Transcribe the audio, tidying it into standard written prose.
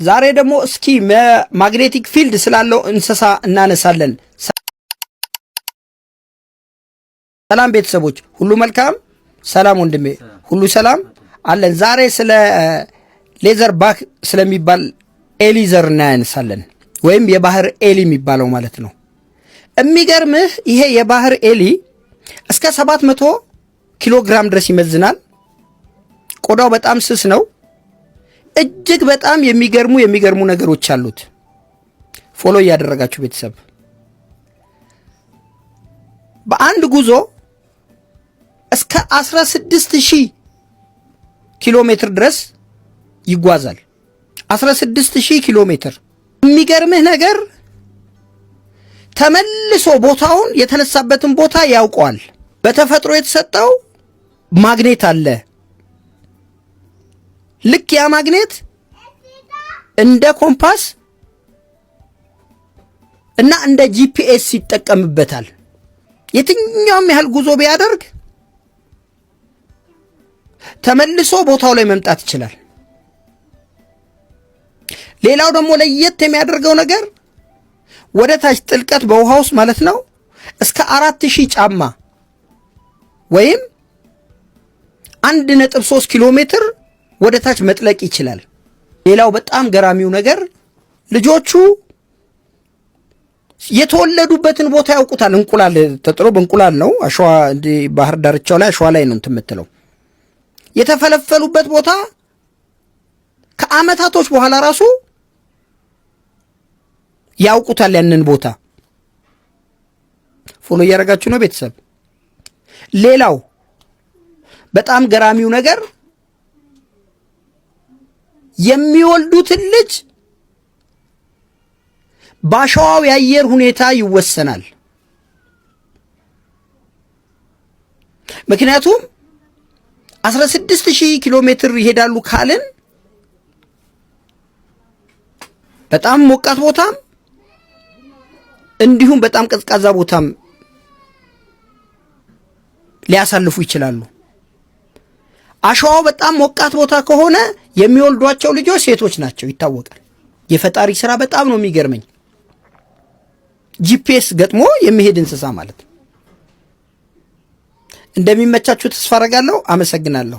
ዛሬ ደግሞ እስኪ ማግኔቲክ ፊልድ ስላለው እንስሳ እናነሳለን። ሰላም ቤተሰቦች ሁሉ መልካም፣ ሰላም ወንድሜ ሁሉ ሰላም አለን። ዛሬ ስለ ሌዘር ባክ ስለሚባል ኤሊዘር እናነሳለን፣ ወይም የባህር ኤሊ የሚባለው ማለት ነው። የሚገርምህ ይሄ የባህር ኤሊ እስከ 700 ኪሎ ግራም ድረስ ይመዝናል። ቆዳው በጣም ስስ ነው። እጅግ በጣም የሚገርሙ ነገሮች አሉት። ፎሎ እያደረጋችሁ ቤተሰብ በአንድ ጉዞ እስከ 16000 ኪሎ ሜትር ድረስ ይጓዛል። 16000 ኪሎ ሜትር። የሚገርምህ ነገር ተመልሶ ቦታውን የተነሳበትን ቦታ ያውቀዋል። በተፈጥሮ የተሰጠው ማግኔት አለ። ልክ ያ ማግኔት እንደ ኮምፓስ እና እንደ ጂፒኤስ ይጠቀምበታል። የትኛውም ያህል ጉዞ ቢያደርግ ተመልሶ ቦታው ላይ መምጣት ይችላል። ሌላው ደግሞ ለየት የሚያደርገው ነገር ወደ ታች ጥልቀት በውሃ ውስጥ ማለት ነው እስከ 4000 ጫማ ወይም 1.3 ኪሎ ሜትር ወደ ታች መጥለቅ ይችላል። ሌላው በጣም ገራሚው ነገር ልጆቹ የተወለዱበትን ቦታ ያውቁታል። እንቁላል ተጥሎ በእንቁላል ነው አሸዋ ባህር ዳርቻው ላይ አሸዋ ላይ ነው እንትምትለው የተፈለፈሉበት ቦታ ከአመታቶች በኋላ ራሱ ያውቁታል ያንን ቦታ። ፎሎ እያደረጋችሁ ነው ቤተሰብ። ሌላው በጣም ገራሚው ነገር የሚወልዱትን ልጅ ባሸዋው የአየር ሁኔታ ይወሰናል። ምክንያቱም 16000 ኪሎ ሜትር ይሄዳሉ ካልን በጣም ሞቃት ቦታም እንዲሁም በጣም ቀዝቃዛ ቦታም ሊያሳልፉ ይችላሉ። አሸዋው በጣም ሞቃት ቦታ ከሆነ የሚወልዷቸው ልጆች ሴቶች ናቸው ይታወቃል። የፈጣሪ ስራ በጣም ነው የሚገርመኝ። ጂፒኤስ ገጥሞ የሚሄድ እንስሳ ማለት ነው። እንደሚመቻችሁ ተስፋ አደርጋለሁ። አመሰግናለሁ።